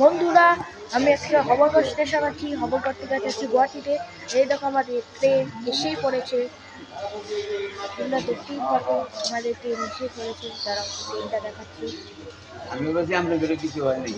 বন্ধুরা, আমি আজকে হবরগড় স্টেশন আছি। হবরগড় থেকে যাচ্ছি গুয়াহাটিতে। এই দেখো আমাদের ট্রেন এসেই পড়েছে। তোমরা দেখতেই পারো আমাদের ট্রেন এসে পড়েছে। তারা ট্রেনটা দেখাচ্ছি। আমি বলছি আমরা করে কিছু হয় নাকি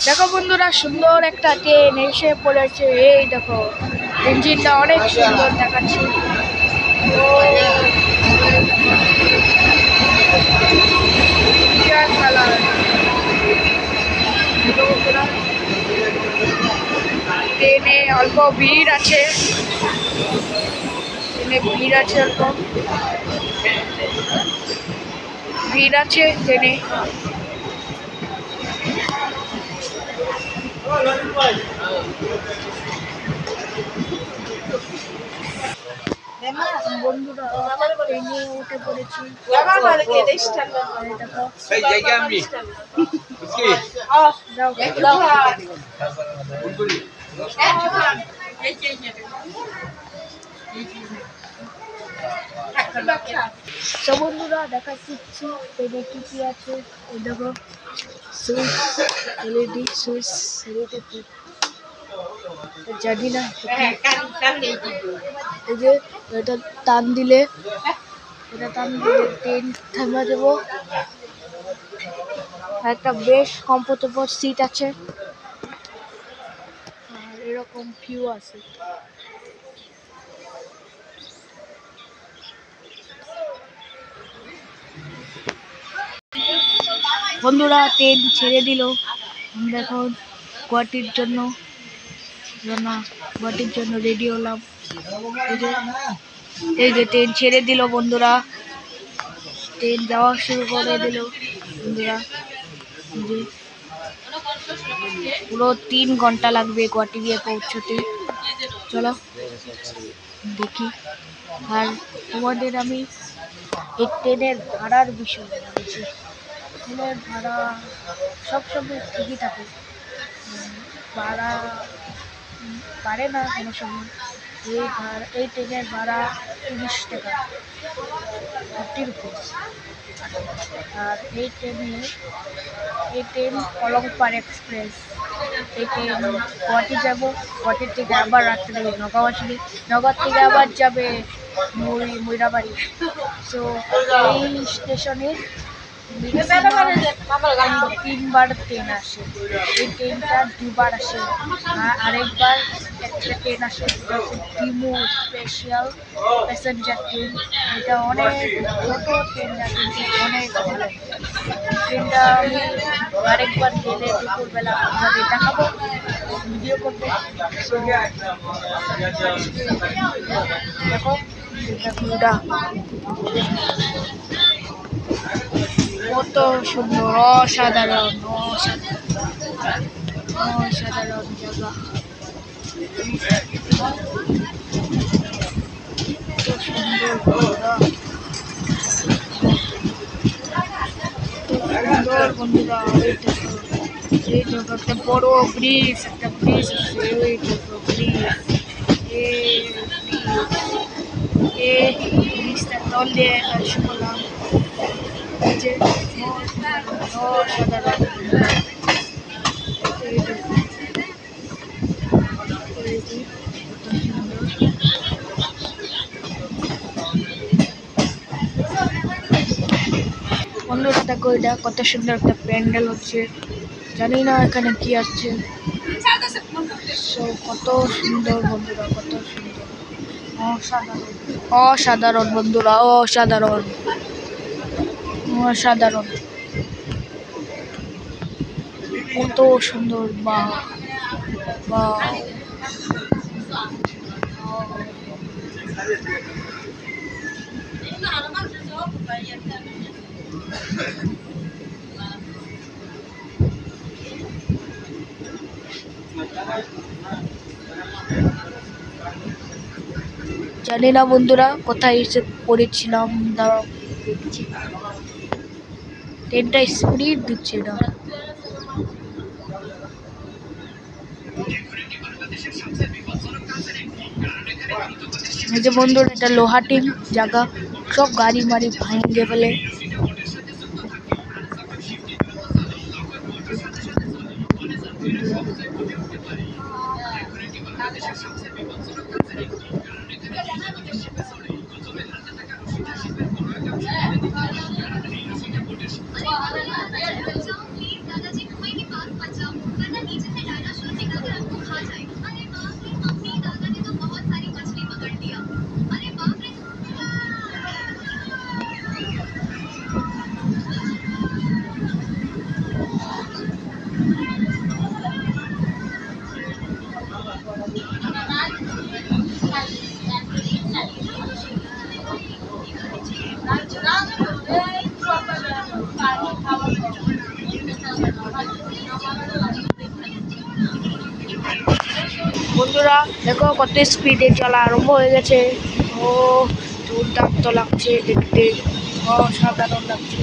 দেখো বন্ধুরা, সুন্দর একটা ট্রেন এসে পড়েছে। এই দেখো ইঞ্জিনটা অনেক সুন্দর দেখাচ্ছে। ট্রেনে অল্প ভিড় আছে, অল্প ভিড় আছে ট্রেনে। বন্ধুরা ট্রেনে উঠে পড়েছি। বন্ধুরা দেখাচ্ছি ট্রেনে কি কি আছে। এই দেখো সুইচ, এলইডি সুইচ, জানি না। এই যে এটা টান দিলে ট্রেন থামা দেবো। একটা বেশ কমফোর্টেবল সিট আছে, আর এরকম ভিউ আছে। বন্ধুরা ট্রেন ছেড়ে দিল। আমরা এখন গুয়াহাটির জন্য রেডি হলাম। এই যে ট্রেন ছেড়ে দিল বন্ধুরা, ট্রেন যাওয়া শুরু করে দিল বন্ধুরা। পুরো 3 ঘন্টা লাগবে গুয়াহাটি গিয়ে পৌঁছতে। চলো দেখি। আর তোমাদের আমি এই ট্রেনের ভাড়ার বিষয় বলছি। ট্রেনের ভাড়া সবসময় ঠিকই থাকে, ভাড়া পারে না কোনো সময়। এই ট্রেনের ভাড়া 30 টাকা, 30 রুপিস। আর এই ট্রেন অলংপাড় এক্সপ্রেস। এই ট্রেন গুয়াহাটি যাবো, গুয়াহাটির থেকে আবার রাত্রে নগাঁও আসবে, নগাঁও থেকে আবার যাবে ময়রাবাড়ি। সো এই স্টেশনে 3বার ট্রেন আসে। এই ট্রেনটা 2বার আসে, আরেকবার একটা ট্রেন আসে, যেটা হচ্ছে ডিমু স্পেশাল প্যাসেঞ্জার ট্রেন। এটা অনেক ছোট ট্রেনটা, কিন্তু অনেক ভালো ট্রেনটা। আমি আরেকবার গেলে দুপুরবেলা আপনাদের দেখাবো, ভিডিও করবো। দেখো ভিউটা কত সুন্দর, অসাধারণ জায়গা। সুন্দর বন্ধুরা, এই দেখো একটা বড় ব্রিজ, আছে। এই দেখো ব্রিজটা তল দিয়ে শুনলাম যে অসাধারণ। বন্ধুরা দেখো, এটা কত সুন্দর একটা প্যান্ডেল হচ্ছে। জানি না এখানে কি আছে। কত সুন্দর বন্ধুরা, কত সুন্দর, অসাধারণ বন্ধুরা, অসাধারণ। কত সুন্দর, বাহ। জানি না বন্ধুরা কোথায় এসে পড়েছিলাম, দাঁড়াও দেখছি। ট্রেনটা স্পিড দিচ্ছে না। এই যে বন্ধুরা এটা লোহাটিং জায়গা, সব গাড়ি মারি ভাঙিয়ে ফেলে। বন্ধুরা দেখো কত স্পিডে চলা আরম্ভ হয়ে গেছে। ও দুর্দান্ত লাগছে দেখতে, অসাধারণ লাগছে।